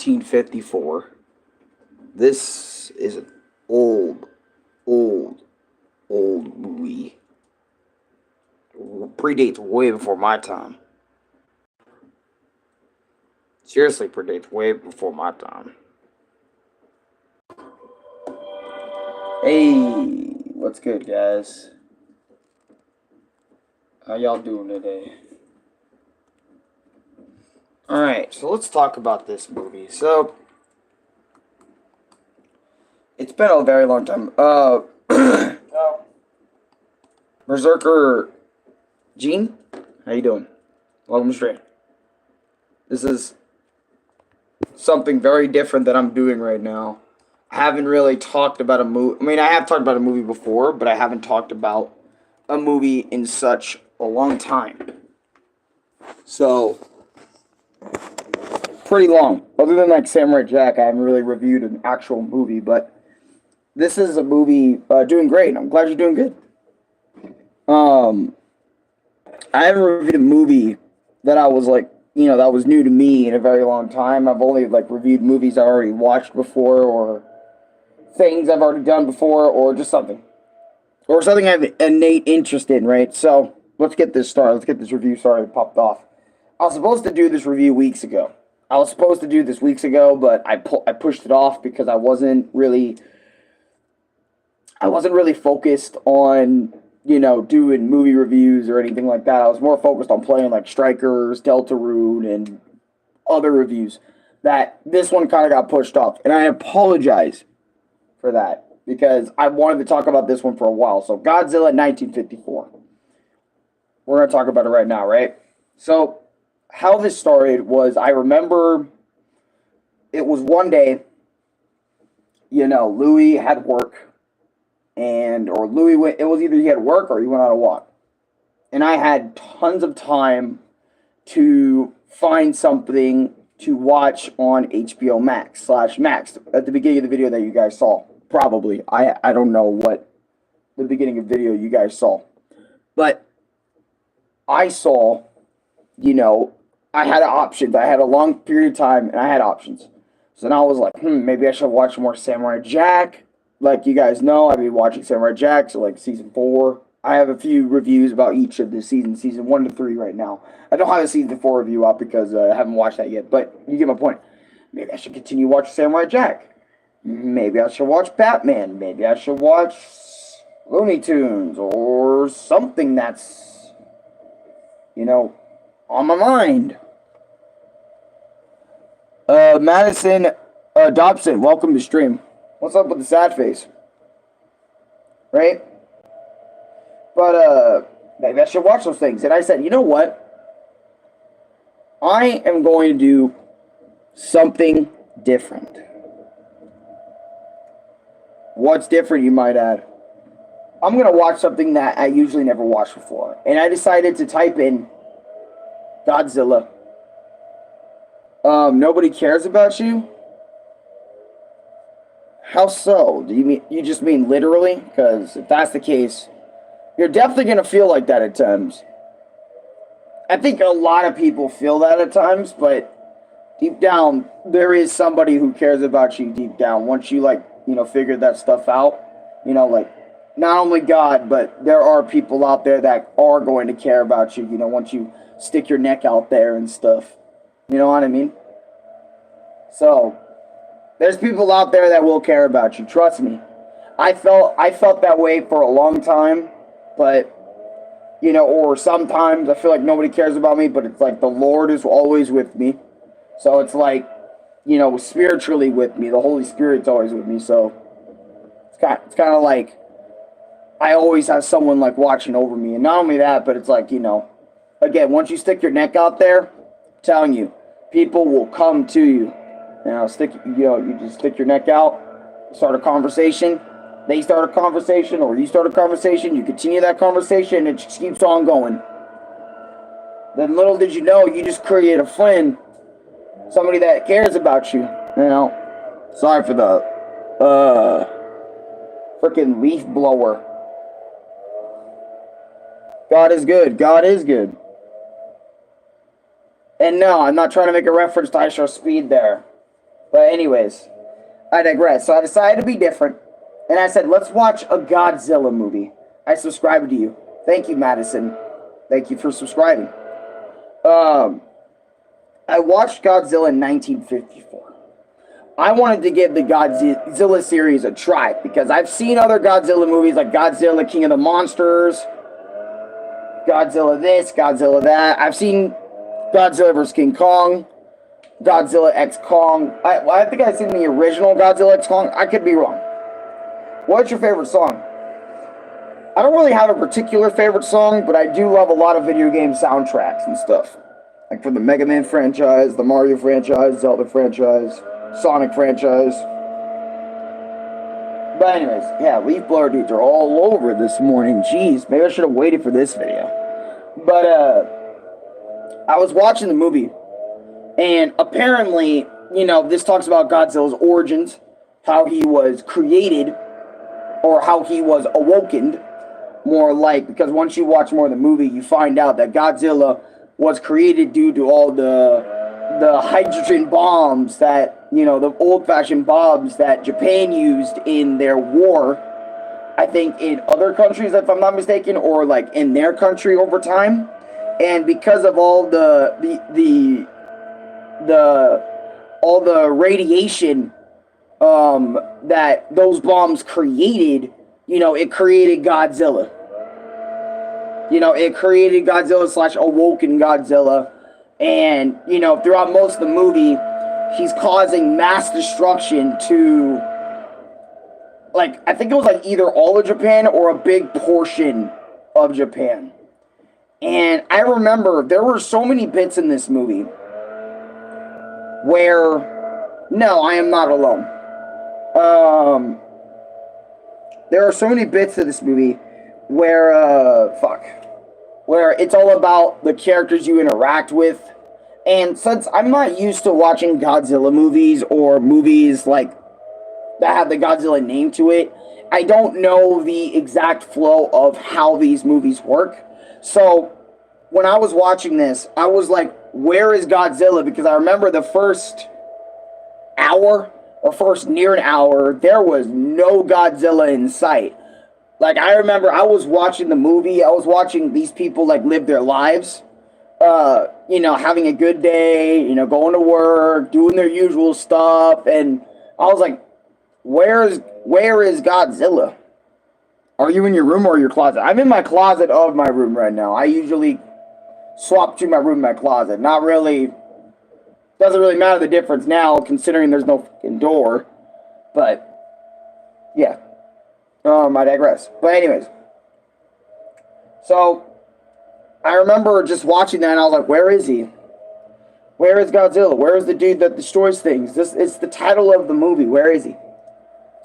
1954. This is an old, old, old movie. Predates way before my time. Seriously, predates way before my time. Hey, what's good, guys? How y'all doing today? Alright, so let's talk about this movie. So, it's been a very long time. Berserker Gene? How you doing? Welcome straight. This is something very different that I'm doing right now. I haven't really talked about a movie. I mean, I have talked about a movie before, but I haven't talked about a movie in such a long time. So, pretty long. Other than like Samurai Jack, I haven't really reviewed an actual movie, but this is a movie doing great. I'm glad you're doing good. I haven't reviewed a movie that I was like, that was new to me in a very long time. I've only like reviewed movies I already watched before, or things I've already done before, or just something. Or something I have innate interest in, right? So, let's get this started. Let's get this review started. It popped off. I was supposed to do this review weeks ago. But I pushed it off because I wasn't really focused on, doing movie reviews or anything like that. I was more focused on playing like Strikers, Deltarune, and other reviews. That this one kind of got pushed off. And I apologize for that because I wanted to talk about this one for a while. So, Godzilla 1954. We're going to talk about it right now, right? So, how this started was, I remember it was one day, Louis had work. Or Louis went, it was either he had work or he went on a walk. And I had tons of time to find something to watch on HBO Max/Max at the beginning of the video that you guys saw. Probably. I don't know what the beginning of the video you guys saw. But I saw, I had options. I had a long period of time and I had options. So now I was like, maybe I should watch more Samurai Jack. Like you guys know, I've been watching Samurai Jack, so like season 4. I have a few reviews about each of the seasons, season 1 to 3 right now. I don't have a season 4 review up because I haven't watched that yet, but you get my point. Maybe I should continue watching Samurai Jack. Maybe I should watch Batman. Maybe I should watch Looney Tunes or something that's, on my mind. Madison Dobson, welcome to stream. What's up with the sad face? Right? But, maybe I should watch those things. And I said, you know what? I am going to do something different. What's different, you might add? I'm going to watch something that I usually never watched before. And I decided to type in Godzilla. Nobody cares about you? How so? Do you just mean literally? Because if that's the case, you're definitely going to feel like that at times. I think a lot of people feel that at times, but deep down, there is somebody who cares about you deep down. Once you, figure that stuff out, not only God, but there are people out there that are going to care about you, once you stick your neck out there and stuff. You know what I mean? So, there's people out there that will care about you. Trust me. I felt that way for a long time, but, or sometimes I feel like nobody cares about me, but it's like the Lord is always with me. So it's like, spiritually with me. The Holy Spirit's always with me. So it's kind of like I always have someone like watching over me. And not only that, but it's like, again, once you stick your neck out there, I'm telling you, people will come to you. You just stick your neck out, start a conversation, they start a conversation, or you start a conversation, you continue that conversation, it just keeps on going. Then little did you know, you just create a friend, somebody that cares about you, Sorry for the, freaking leaf blower. God is good. God is good. And no, I'm not trying to make a reference to I Shall Speed there. But anyways, I digress. So I decided to be different, and I said, let's watch a Godzilla movie. I subscribed to you. Thank you, Madison. Thank you for subscribing. I watched Godzilla in 1954. I wanted to give the Godzilla series a try because I've seen other Godzilla movies like Godzilla, King of the Monsters, Godzilla this, Godzilla that. I've seen Godzilla vs. King Kong, Godzilla X Kong. I think I've seen the original Godzilla X Kong. I could be wrong. What's your favorite song? I don't really have a particular favorite song, but I do love a lot of video game soundtracks and stuff. Like from the Mega Man franchise, the Mario franchise, Zelda franchise, Sonic franchise. But anyways, yeah, leaf blower dudes are all over this morning. Jeez, maybe I should have waited for this video. But, I was watching the movie, and apparently, you know, this talks about Godzilla's origins, how he was created, or how he was awokened, more like, because once you watch more of the movie, you find out that Godzilla was created due to all the hydrogen bombs that, you know, the old-fashioned bombs that Japan used in their war, I think in other countries, if I'm not mistaken, or like in their country over time. And because of all the radiation that those bombs created, you know, it created Godzilla. You know, it created Godzilla / awoken Godzilla. And, you know, throughout most of the movie, he's causing mass destruction to, like, I think it was like either all of Japan or a big portion of Japan. And I remember there were so many bits in this movie where, no, I am not alone. There are so many bits of this movie where, where it's all about the characters you interact with. And since I'm not used to watching Godzilla movies or movies like that have the Godzilla name to it, I don't know the exact flow of how these movies work. So when I was watching this, I was like, where is Godzilla? Because I remember the first hour or first near an hour, there was no Godzilla in sight. Like, I remember I was watching the movie, I was watching these people, like, live their lives, you know, having a good day, you know, going to work, doing their usual stuff, and I was like, where is Godzilla? Are you in your room or your closet? I'm in my closet of my room right now. I usually swap between my room and my closet. Not really, doesn't really matter the difference now, considering there's no fucking door, but, yeah. I digress. But anyways, so I remember just watching that and I was like, where is he? Where is Godzilla? Where is the dude that destroys things? This is the title of the movie. Where is he?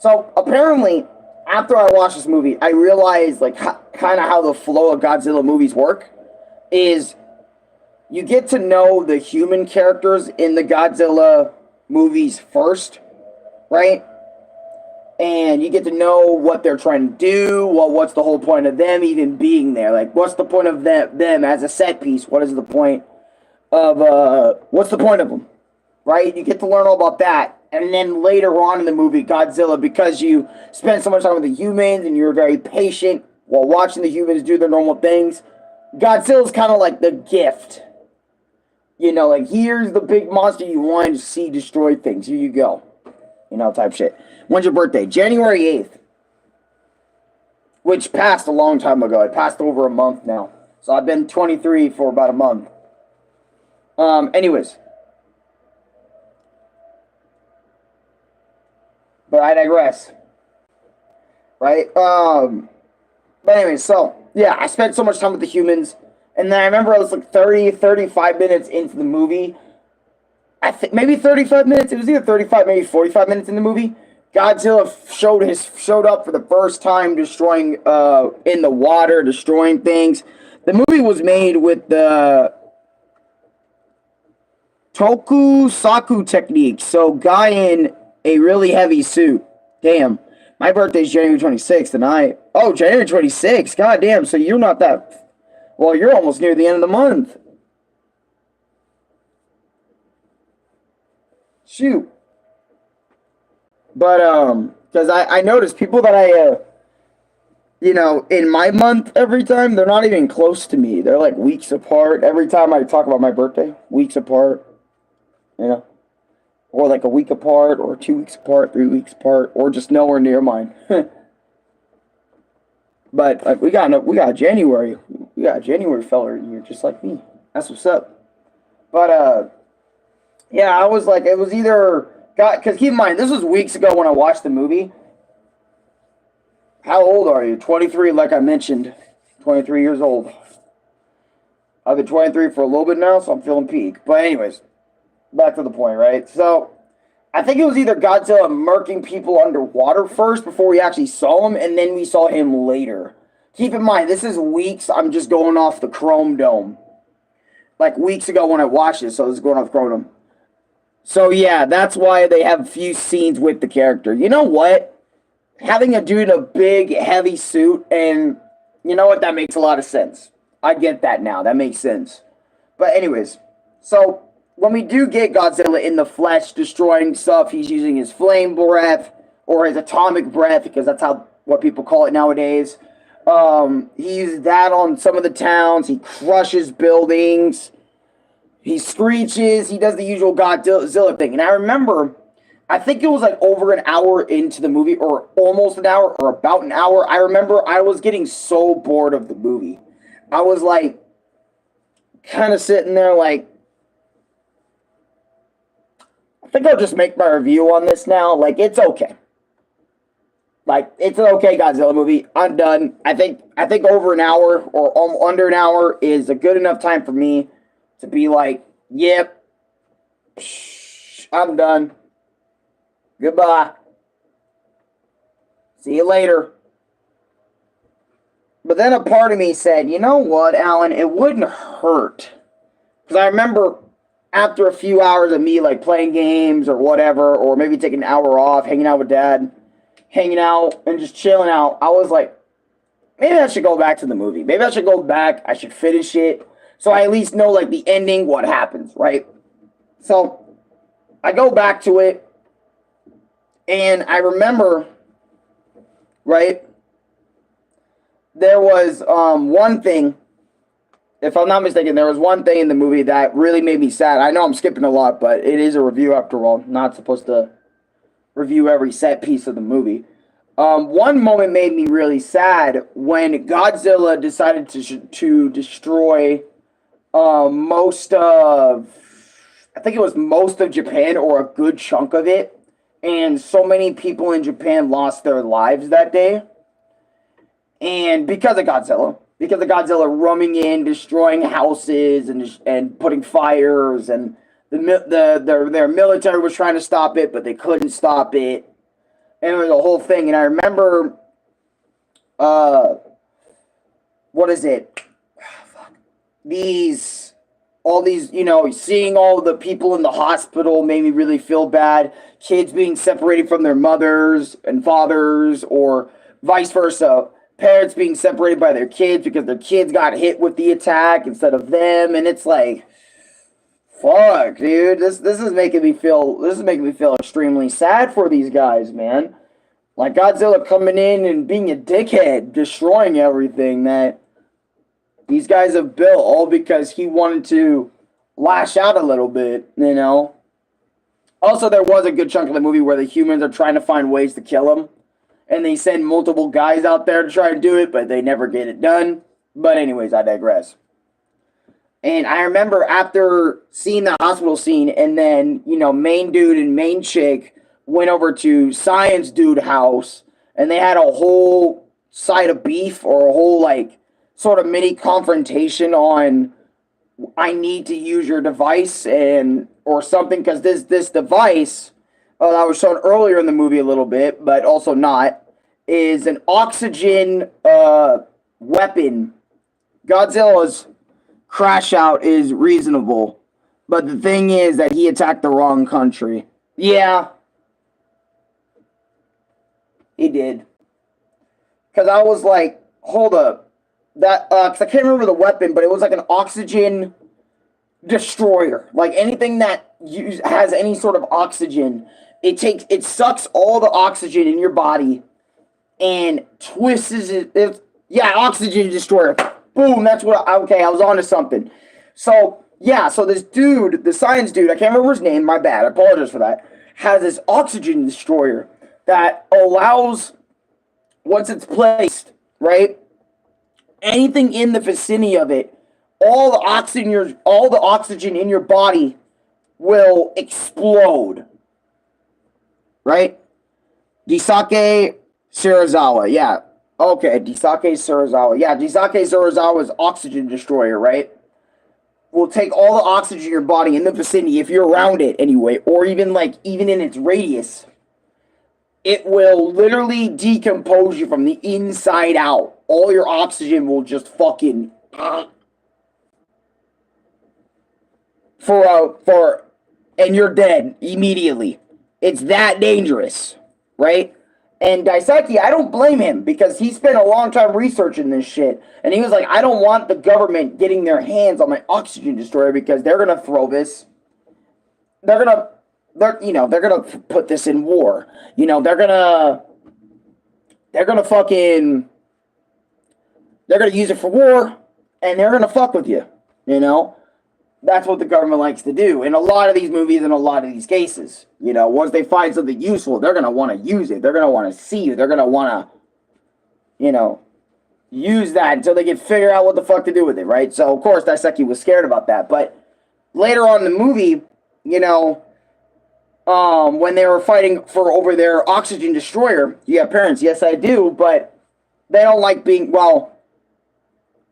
So apparently, after I watched this movie, I realized like kind of how the flow of Godzilla movies work is you get to know the human characters in the Godzilla movies first, right? And you get to know what they're trying to do. Well, what's the whole point of them even being there? Like, what's the point of them as a set piece? What is the point of, what's the point of them? Right? You get to learn all about that. And then later on in the movie, Godzilla, because you spend so much time with the humans and you're very patient while watching the humans do their normal things, Godzilla's kind of like the gift. You know, like, here's the big monster you wanted to see destroy things. Here you go. You know, type shit. When's your birthday? January 8th. Which passed a long time ago. It passed over a month now. So I've been 23 for about a month. Anyways. But I digress. Right? But anyways, so, yeah, I spent so much time with the humans. And then I remember I was like 35 minutes into the movie. I think maybe 35 minutes. It was either 35, maybe 45 minutes in the movie. Godzilla showed up for the first time, destroying in the water, destroying things. The movie was made with the Tokusaku technique. So, guy in a really heavy suit. Damn, my birthday's January 26th, and January 26th. God damn. So you're not that. Well, you're almost near the end of the month. Shoot. But because I noticed people that in my month every time they're not even close to me. They're like weeks apart. Every time I talk about my birthday, weeks apart. You know, or like a week apart, or 2 weeks apart, 3 weeks apart, or just nowhere near mine. But like we got a January feller here just like me. That's what's up. But yeah, I was like, it was either God, because keep in mind this was weeks ago when I watched the movie. How old are you? 23, like I mentioned. 23 years old. I've been 23 for a little bit now, so I'm feeling peak. But anyways, back to the point, right? So I think it was either Godzilla murking people underwater first before we actually saw him, and then we saw him later. Keep in mind, this is weeks. I'm just going off the Chrome Dome. Like weeks ago when I watched it, so this is going off Chrome Dome. So yeah, that's why they have a few scenes with the character. You know what? Having a dude in a big, heavy suit, and you know what? That makes a lot of sense. I get that now. That makes sense. But anyways, so when we do get Godzilla in the flesh destroying stuff, he's using his flame breath or his atomic breath, because that's what people call it nowadays. He uses that on some of the towns. He crushes buildings. He screeches. He does the usual Godzilla thing. And I remember, I think it was like over an hour into the movie, or almost an hour, or about an hour. I remember I was getting so bored of the movie. I was like, kind of sitting there like, I think I'll just make my review on this now. Like, it's okay. Like, it's an okay Godzilla movie. I'm done. I think over an hour or under an hour is a good enough time for me to be like, yep, I'm done. Goodbye. See you later. But then a part of me said, you know what, Alan, it wouldn't hurt. Because I remember after a few hours of me like playing games or whatever, or maybe taking an hour off, hanging out with Dad, hanging out and just chilling out, I was like, maybe I should go back to the movie. Maybe I should go back. I should finish it. So I at least know like the ending, what happens, right? So I go back to it. And I remember, right, there was one thing, if I'm not mistaken, there was one thing in the movie that really made me sad. I know I'm skipping a lot, but it is a review after all. I'm not supposed to review every set piece of the movie. One moment made me really sad when Godzilla decided to destroy most of, I think it was most of Japan, or a good chunk of it. And so many people in Japan lost their lives that day. And because of Godzilla roaming in, destroying houses and putting fires, and their military was trying to stop it, but they couldn't stop it. And it was a whole thing. And I remember, what is it? All these, seeing all the people in the hospital made me really feel bad. Kids being separated from their mothers and fathers, or vice versa. Parents being separated by their kids because their kids got hit with the attack instead of them. And it's like, fuck, dude. This is making me feel extremely sad for these guys, man. Like Godzilla coming in and being a dickhead, destroying everything that these guys have built, all because he wanted to lash out a little bit, Also, there was a good chunk of the movie where the humans are trying to find ways to kill him. And they send multiple guys out there to try to do it, but they never get it done. But anyways, I digress. And I remember after seeing the hospital scene, and then, main dude and main chick went over to Science Dude house, and they had a whole side of beef, or a whole, sort of mini confrontation on, I need to use your device, or something, because this device, that was shown earlier in the movie a little bit, but also not, is an oxygen weapon. Godzilla's crash out is reasonable, but the thing is that he attacked the wrong country. Yeah, he did. Because I was like, hold up. That, because I can't remember the weapon, but it was like an oxygen destroyer. Like anything that has any sort of oxygen, it sucks all the oxygen in your body and twists it. Yeah, oxygen destroyer. Boom, that's what, okay, I was on to something. So, yeah, so this dude, the science dude, I can't remember his name, my bad, I apologize for that, has this oxygen destroyer that allows, once it's placed, right, anything in the vicinity of it, all the oxygen in your body will explode. Right? Disake Serizawa, yeah. Okay, Disake Serizawa. Yeah, Disake Serizawa's oxygen destroyer, right? Will take all the oxygen in your body in the vicinity, if you're around it anyway, or even in its radius. It will literally decompose you from the inside out. All your oxygen will just fucking and you're dead immediately. It's that dangerous, right? And Daiseki, I don't blame him because he spent a long time researching this shit. And he was like, I don't want the government getting their hands on my oxygen destroyer because they're gonna throw this. They're gonna put this in war. They're gonna use it for war, and they're gonna fuck with you. That's what the government likes to do in a lot of these movies and a lot of these cases. Once they find something useful, they're gonna want to use it. They're gonna want to see you. They're gonna want to, use that until they can figure out what the fuck to do with it, right? So of course Daiseki was scared about that, but later on in the movie, when they were fighting over their oxygen destroyer, you have parents, yes I do, but they don't like being,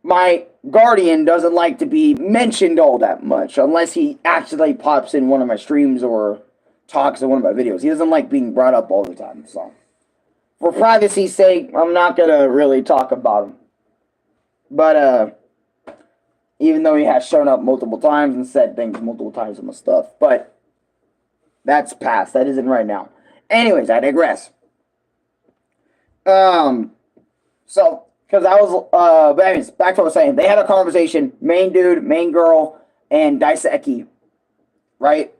my guardian doesn't like to be mentioned all that much, unless he actually pops in one of my streams or talks in one of my videos. He doesn't like being brought up all the time, so for privacy's sake, I'm not gonna really talk about him. But, even though he has shown up multiple times and said things multiple times on my stuff, but that's past. That isn't right now. Anyways, I digress. So, because I was, but anyways, back to what I was saying. They had a conversation, main dude, main girl, and Daiseki, right?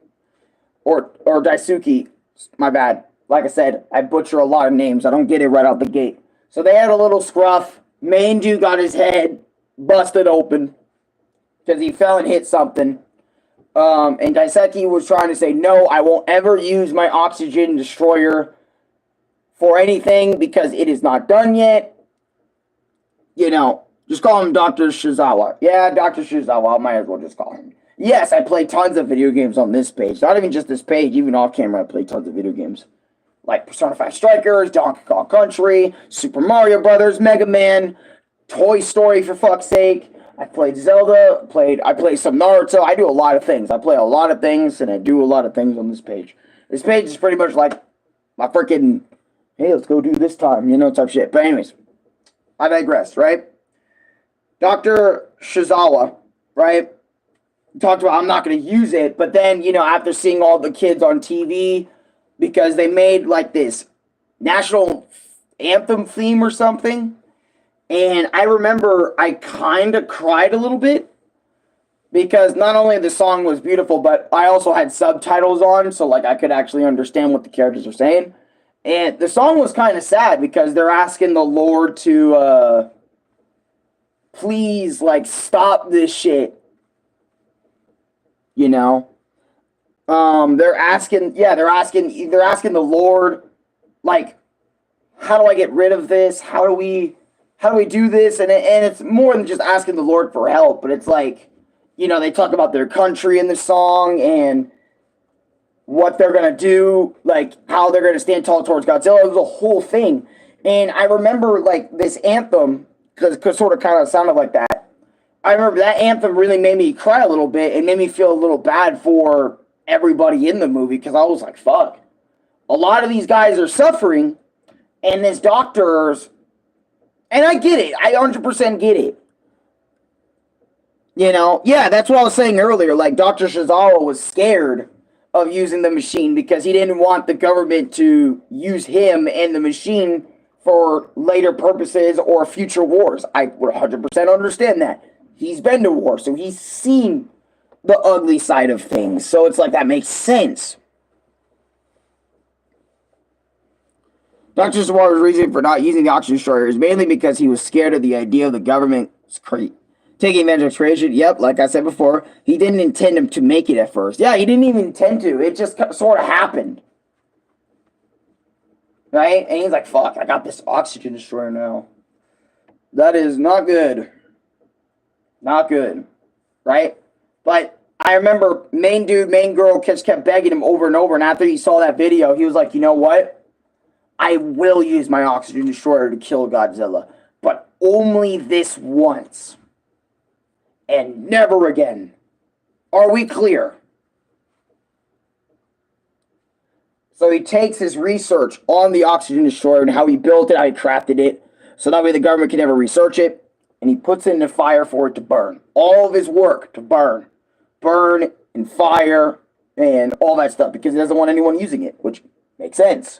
Or Daisuke, my bad. Like I said, I butcher a lot of names. I don't get it right out the gate. So they had a little scruff. Main dude got his head busted open because he fell and hit something. And Daiseki was trying to say, no, I won't ever use my oxygen destroyer for anything because it is not done yet. Just call him Dr. Shizawa. Yeah, Dr. Shizawa, I might as well just call him. Yes, I play tons of video games on this page. Not even just this page, even off camera, I play tons of video games. Like Persona 5 Strikers, Donkey Kong Country, Super Mario Brothers, Mega Man, Toy Story for fuck's sake. I played Zelda, I play some Naruto. I do a lot of things. I play a lot of things, and I do a lot of things on this page. This page is pretty much like my freaking, hey, let's go do this time, type shit. But anyways, I digress, right? Dr. Shizawa, right, talked about, I'm not going to use it, but then, after seeing all the kids on TV, because they made, this national anthem theme or something, and I remember I kind of cried a little bit, because not only the song was beautiful, but I also had subtitles on, so, I could actually understand what the characters were saying, and the song was kind of sad, because they're asking the Lord to, please, stop this shit, they're asking the Lord, how do I get rid of this? How do we do this? And it's more than just asking the Lord for help, but it's they talk about their country in the song and what they're gonna do, how they're gonna stand tall towards Godzilla. It was a whole thing, and I remember this anthem because sort of kind of sounded like that. I remember that anthem really made me cry a little bit and made me feel a little bad for everybody in the movie, because I was like, fuck. A lot of these guys are suffering, and this doctor's, and I get it. I 100% get it. Yeah, that's what I was saying earlier. Dr. Shizawa was scared of using the machine because he didn't want the government to use him and the machine for later purposes or future wars. I would 100% understand that. He's been to war, so he's seen the ugly side of things. So it's like that makes sense. Dr. Sawaru's reason for not using the oxygen destroyer is mainly because he was scared of the idea of the government taking advantage of creation. Yep, like I said before, he didn't intend him to make it at first. Yeah, he didn't even intend to. It just sort of happened. Right? And he's like, fuck, I got this oxygen destroyer now. That is not good. Not good. Right? But I remember main dude, main girl kept begging him over and over. And after he saw that video, he was like, you know what? I will use my oxygen destroyer to kill Godzilla. But only this once. And never again. Are we clear? So he takes his research on the oxygen destroyer and how he built it, how he crafted it. So that way the government can never research it. And he puts it in the fire for it to burn. All of his work to burn. Burn and fire and all that stuff. Because he doesn't want anyone using it. Which makes sense.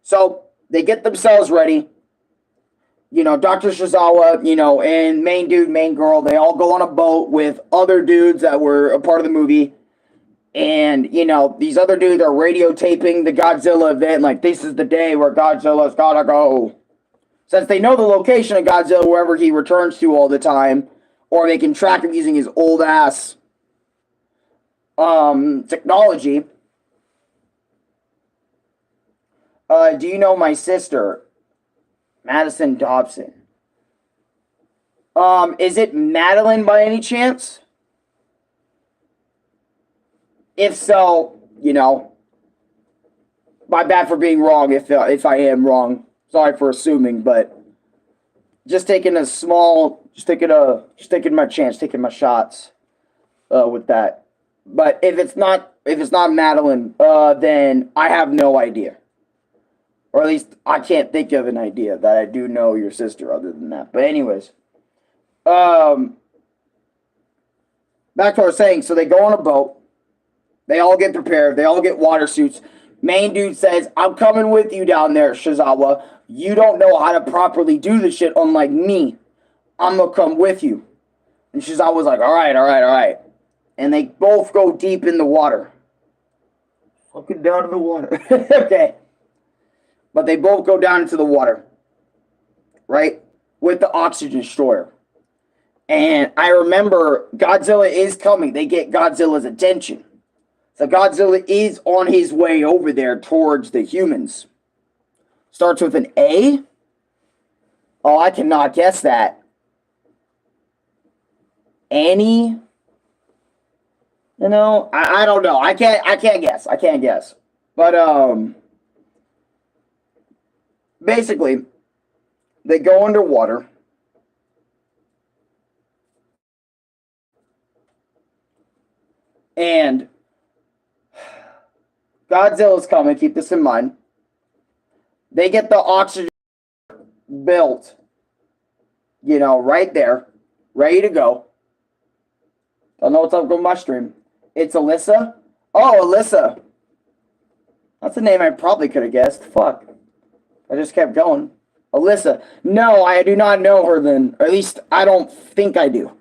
So they get themselves ready. You know, Dr. Shizawa, you know, and main dude, main girl, they all go on a boat with other dudes that were a part of the movie. And, you know, these other dudes are radio taping the Godzilla event. Like, this is the day where Godzilla's gotta go. Since they know the location of Godzilla wherever he returns to all the time. Or they can track him using his old-ass technology. Do you know my sister? Madison Dobson. Is it Madeline by any chance? If so, you know, my bad for being wrong if I am wrong. Sorry for assuming, but just taking my chance, taking my shots with that. But if it's not Madeline, then I have no idea. Or at least I can't think of an idea that I do know your sister other than that. But anyways. Back to what I was saying. So they go on a boat. They all get prepared. They all get water suits. Main dude says, I'm coming with you down there, Shizawa. You don't know how to properly do this shit unlike me. I'm going to come with you. And Shizawa's like, all right. And they both go deep in the water. Fucking down in the water. Okay. But they both go down into the water, right, with the oxygen destroyer. And I remember Godzilla is coming. They get Godzilla's attention. So Godzilla is on his way over there towards the humans. Starts with an A? Oh, I cannot guess that. Annie? You know, I don't know. I can't guess. But, basically, they go underwater. And Godzilla's coming, keep this in mind. They get the oxygen built, you know, right there, ready to go. Don't know what's up with my stream. It's Alyssa. Oh, Alyssa. That's a name I probably could have guessed. Fuck. I just kept going. Alyssa. No, I do not know her then. Or at least I don't think I do.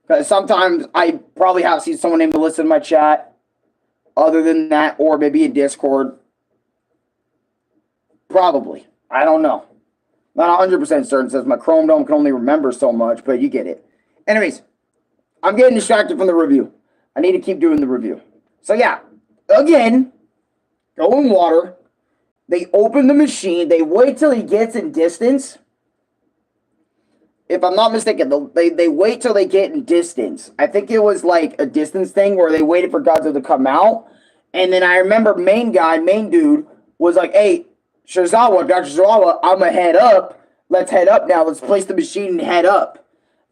Because sometimes I probably have seen someone named Alyssa in my chat. Other than that, or maybe in Discord. Probably. I don't know. Not 100% certain, since my Chrome Dome can only remember so much, but you get it. Anyways, I'm getting distracted from the review. I need to keep doing the review. So yeah, again, go in water. They open the machine. They wait till he gets in distance. If I'm not mistaken, they wait till they get in distance. I think it was like a distance thing where they waited for Godzilla to come out. And then I remember main dude, was like, hey, Shizawa, Dr. Shizawa, I'm going to head up. Let's head up now. Let's place the machine and head up.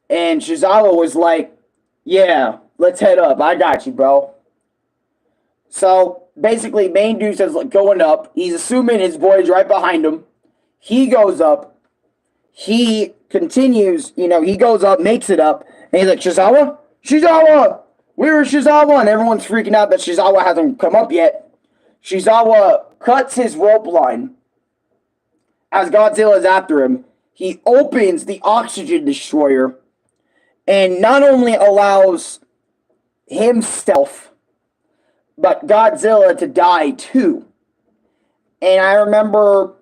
And Shizawa was like, yeah, let's head up. I got you, bro. So basically, main dude says like, going up. He's assuming his boy's right behind him. He goes up. He continues, you know, he goes up, makes it up, and he's like, Shizawa? Shizawa! Where is Shizawa? And everyone's freaking out that Shizawa hasn't come up yet. Shizawa cuts his rope line as Godzilla is after him. He opens the oxygen destroyer, and not only allows himself, but Godzilla to die too. And I remember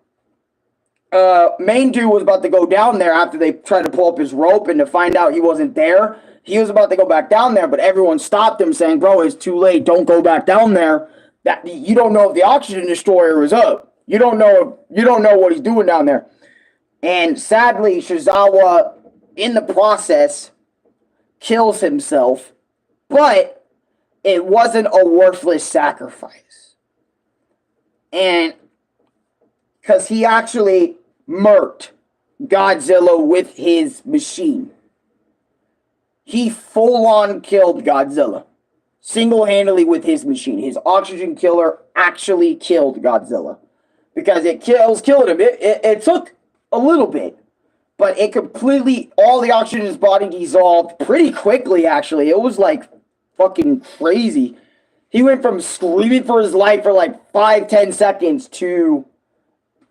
main dude was about to go down there after they tried to pull up his rope, and to find out he wasn't there. He was about to go back down there, but everyone stopped him saying, bro, it's too late. Don't go back down there. That you don't know if the oxygen destroyer is up. You don't know what he's doing down there. And sadly, Shizawa, in the process, kills himself, but it wasn't a worthless sacrifice. And because he actually murked Godzilla with his machine. He full-on killed Godzilla. Single-handedly with his machine. His oxygen killer actually killed Godzilla. Because it killed him. It took a little bit. But it completely, all the oxygen in his body dissolved pretty quickly, actually. It was like fucking crazy. He went from screaming for his life for like 5-10 seconds to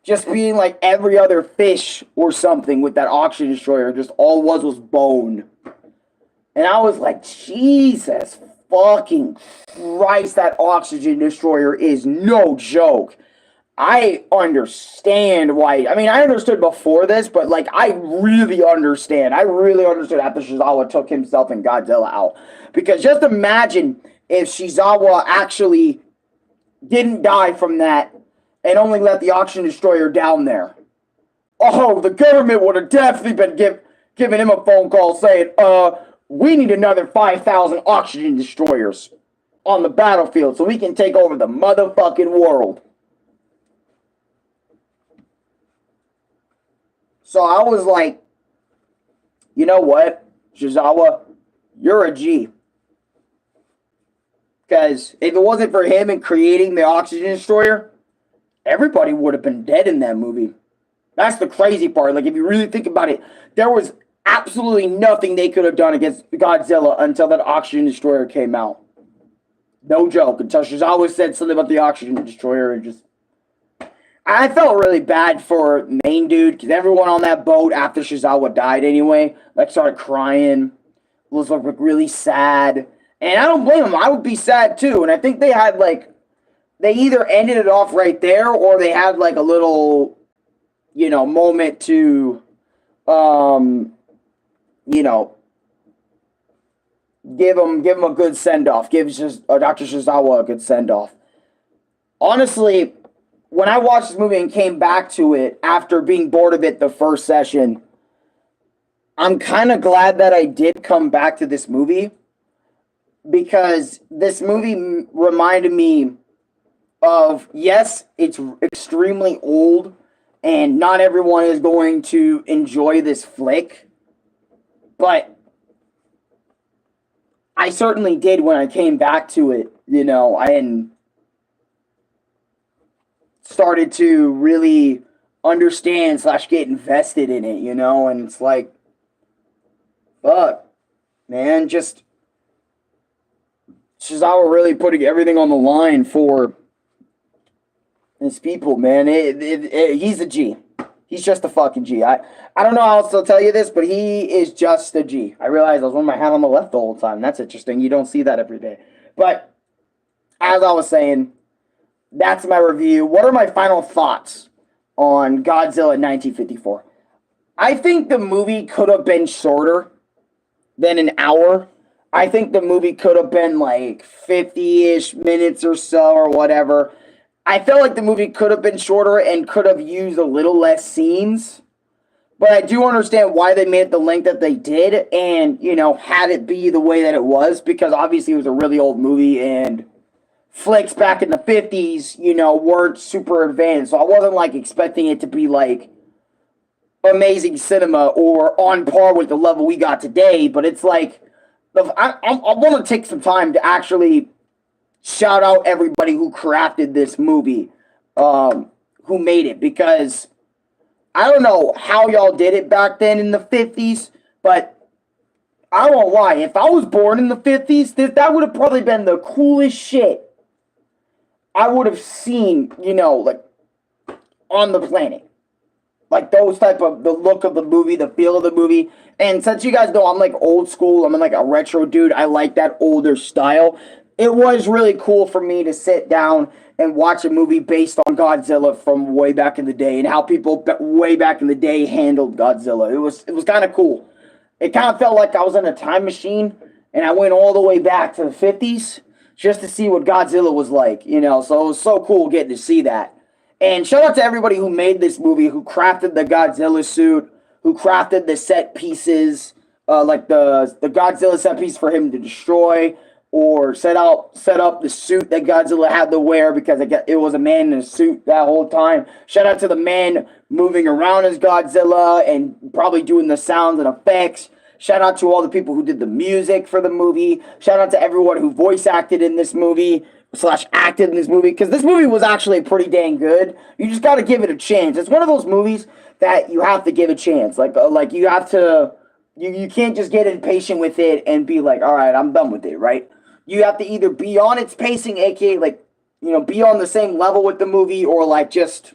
just being like every other fish or something with that oxygen destroyer. Just all it was bone. And I was like, Jesus fucking Christ, that oxygen destroyer is no joke. I understand why. I mean, I understood before this, but like, I really understand. I really understood after Shizawa took himself and Godzilla out. Because just imagine if Shizawa actually didn't die from that and only let the oxygen destroyer down there. Oh, the government would have definitely been giving him a phone call saying, we need another 5,000 oxygen destroyers on the battlefield so we can take over the motherfucking world. So I was like, you know what, Shizawa, you're a G. Because if it wasn't for him and creating the oxygen destroyer, everybody would have been dead in that movie. That's the crazy part. Like, if you really think about it, there was absolutely nothing they could have done against Godzilla until that oxygen destroyer came out. No joke. Until Shizawa said something about the oxygen destroyer, and just... I felt really bad for main dude, because everyone on that boat after Shizawa died anyway, like, started crying, was like really sad. And I don't blame them. I would be sad too. And I think they had like, they either ended it off right there, or they had like a little, you know, moment to, you know, give him a good send-off. Give Dr. Shizawa a good send-off. Honestly, when I watched this movie and came back to it after being bored of it the first session, I'm kind of glad that I did come back to this movie, because this movie reminded me of, yes, it's extremely old, and not everyone is going to enjoy this flick, but I certainly did when I came back to it, you know, and started to really understand / get invested in it, you know, and it's like, fuck, man, just Shizawa really putting everything on the line for his people, man. He's a G. He's just a fucking G. I don't know how else to tell you this, but he is just a G. I realized I was wearing my hat on the left the whole time. That's interesting. You don't see that every day. But as I was saying, that's my review. What are my final thoughts on Godzilla 1954? I think the movie could have been shorter than an hour. I think the movie could have been like 50-ish minutes or so or whatever. I felt like the movie could have been shorter and could have used a little less scenes. But I do understand why they made it the length that they did and, you know, had it be the way that it was, because obviously it was a really old movie and flicks back in the 50s, you know, weren't super advanced. So I wasn't like expecting it to be like amazing cinema or on par with the level we got today. But it's like, I want to take some time to actually shout out everybody who crafted this movie, who made it, because I don't know how y'all did it back then in the 50s, but I won't lie, if I was born in the 50s, that would have probably been the coolest shit I would have seen, you know, like, on the planet. like those type of the look of the movie, the feel of the movie. And since you guys know I'm like old school, I'm like a retro dude. I like that older style. It was really cool for me to sit down and watch a movie based on Godzilla from way back in the day and how people way back in the day handled Godzilla. It was kind of cool. It kind of felt like I was in a time machine and I went all the way back to the 50s just to see what Godzilla was like, you know. So it was so cool getting to see that. And shout out to everybody who made this movie, who crafted the Godzilla suit, who crafted the set pieces, like the Godzilla set piece for him to destroy, or set up the suit that Godzilla had to wear because it was a man in a suit that whole time. Shout out to the man moving around as Godzilla and probably doing the sounds and effects. Shout out to all the people who did the music for the movie. Shout out to everyone who voice acted in this movie / acted in this movie, because this movie was actually pretty dang good. You just got to give it a chance. It's one of those movies that you have to give a chance. Like you have to, you can't just get impatient with it and be like, all right, I'm done with it, right? You have to either be on its pacing, aka like, be on the same level with the movie, or like just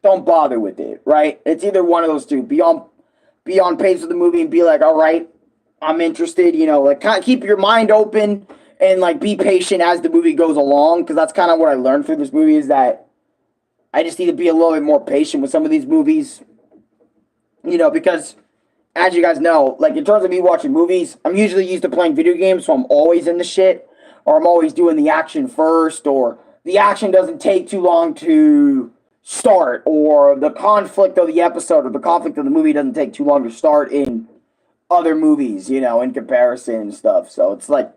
don't bother with it, right? It's either one of those two. Be on pace with the movie and be like, all right, I'm interested, like kind of keep your mind open and like be patient as the movie goes along, because that's kind of what I learned through this movie, is that I just need to be a little bit more patient with some of these movies, because as you guys know, like in terms of me watching movies, I'm usually used to playing video games, so I'm always in the shit, or I'm always doing the action first, or the action doesn't take too long to start, or the conflict of the episode or the conflict of the movie doesn't take too long to start in other movies, in comparison and stuff. So it's like,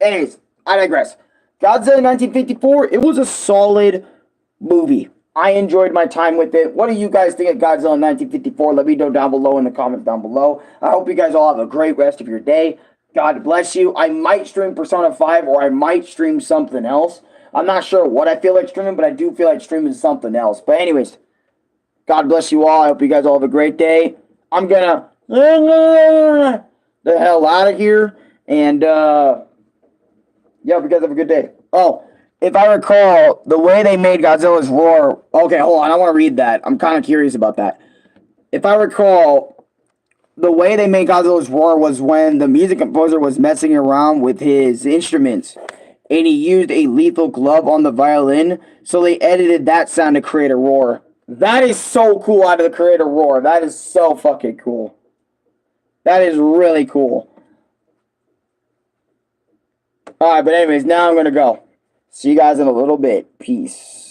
anyways, I digress. Godzilla 1954, it was a solid movie. I enjoyed my time with it. What do you guys think of Godzilla 1954? Let me know down below in the comments down below. I hope you guys all have a great rest of your day. God bless you. I might stream Persona 5, or I might stream something else. I'm not sure what I feel like streaming, but I do feel like streaming something else. But anyways, God bless you all. I hope you guys all have a great day. I'm gonna the hell out of here. And yeah, hope you guys have a good day. Oh, if I recall, the way they made Godzilla's roar... Okay, hold on. I want to read that. I'm kind of curious about that. If I recall, the way they made Godzilla's roar was when the music composer was messing around with his instruments, and he used a lethal glove on the violin, so they edited that sound to create a roar. That is so cool how to create a roar. That is so fucking cool. That is really cool. Alright, but anyways, now I'm going to go. See you guys in a little bit. Peace.